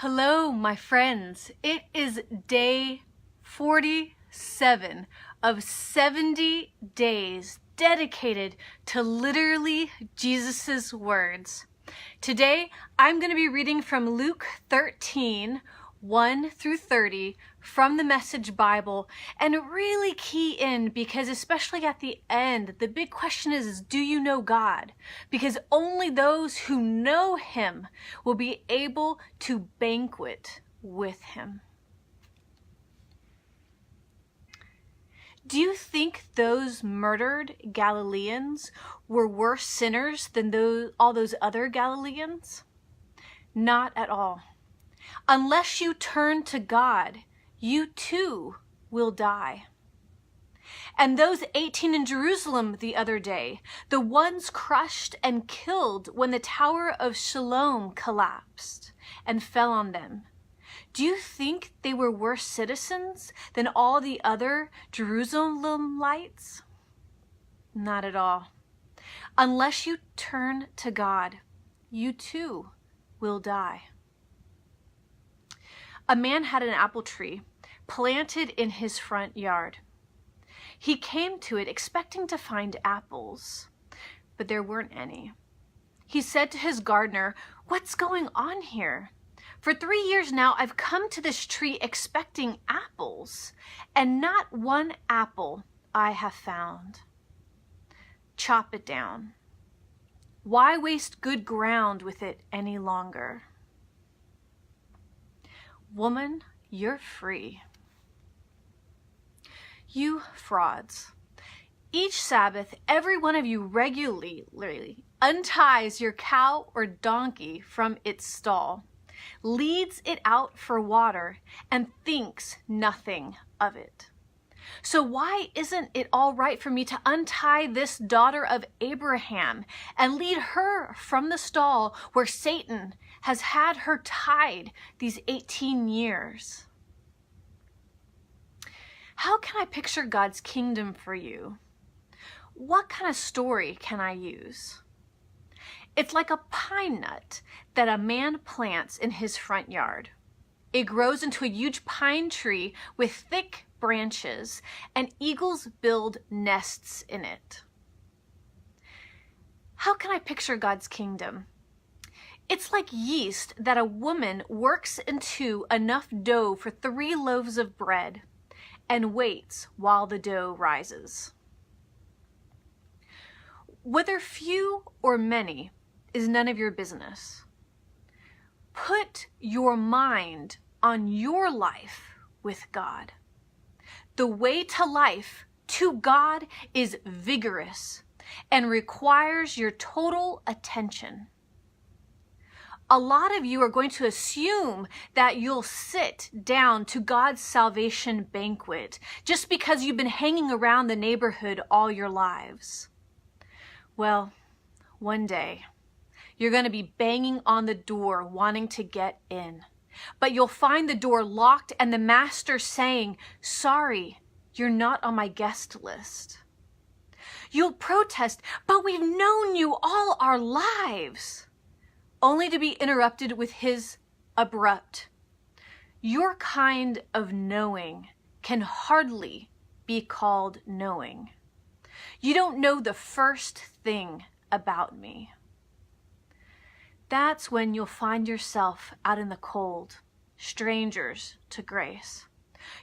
Hello, my friends. It is day 47 of 70 days dedicated to literally Jesus's words. Today, I'm going to be reading from Luke 13, 1 through 30 from the Message Bible and really key in because especially at the end, the big question is do you know God? Because only those who know Him will be able to banquet with Him. Do you think those murdered Galileans were worse sinners than all those other Galileans? Not at all. Unless you turn to God, you too will die. And those 18 in Jerusalem the other day, the ones crushed and killed when the Tower of Siloam collapsed and fell on them, do you think they were worse citizens than all the other Jerusalemites? Not at all. Unless you turn to God, you too will die. A man had an apple tree planted in his front yard. He came to it expecting to find apples, but there weren't any. He said to his gardener, "What's going on here? For 3 years now, I've come to this tree expecting apples, and not one apple I have found. Chop it down. Why waste good ground with it any longer?" Woman, you're free. You frauds. Each Sabbath, every one of you regularly unties your cow or donkey from its stall, leads it out for water, and thinks nothing of it. So why isn't it all right for me to untie this daughter of Abraham and lead her from the stall where Satan has had her tied these 18 years? How can I picture God's kingdom for you? What kind of story can I use? It's like a pine nut that a man plants in his front yard. It grows into a huge pine tree with thick branches, and eagles build nests in it. How can I picture God's kingdom? It's like yeast that a woman works into enough dough for 3 loaves of bread and waits while the dough rises. Whether few or many is none of your business. Put your mind on your life with God. The way to life to God is vigorous and requires your total attention. A lot of you are going to assume that you'll sit down to God's salvation banquet just because you've been hanging around the neighborhood all your lives. Well, one day you're going to be banging on the door wanting to get in, but you'll find the door locked and the master saying, "Sorry, you're not on my guest list." You'll protest, "But we've known you all our lives," only to be interrupted with his abrupt, "Your kind of knowing can hardly be called knowing. You don't know the first thing about me." That's when you'll find yourself out in the cold, strangers to grace.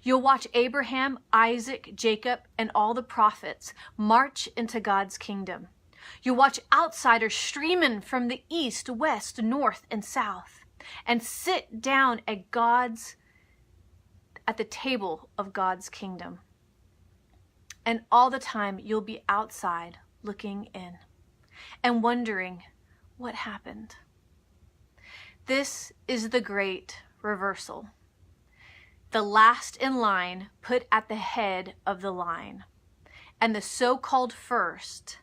You'll watch Abraham, Isaac, Jacob, and all the prophets march into God's kingdom. You'll watch outsiders streaming from the east, west, north, and south, and sit down at the table of God's kingdom. And all the time you'll be outside looking in and wondering what happened. This is the great reversal. The last in line put at the head of the line, and the so-called first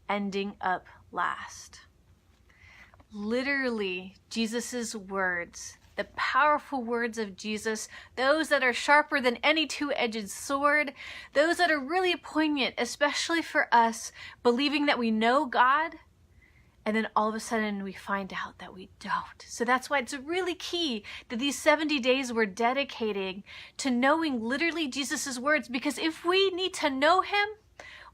ending up last. Literally, Jesus's words, the powerful words of Jesus, those that are sharper than any two-edged sword, those that are really poignant, especially for us believing that we know God And then all of a sudden we find out that we don't. So that's why it's really key that these 70 days we're dedicating to knowing literally Jesus's words, because if we need to know him,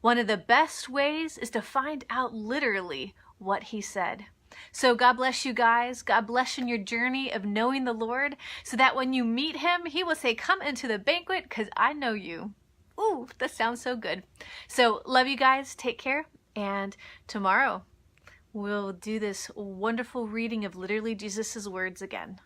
one of the best ways is to find out literally what he said. So God bless you guys. God bless you in your journey of knowing the Lord, so that when you meet him, he will say, come into the banquet because I know you. Ooh, that sounds so good. So love you guys. Take care. And tomorrow we'll do this wonderful reading of literally Jesus's words again.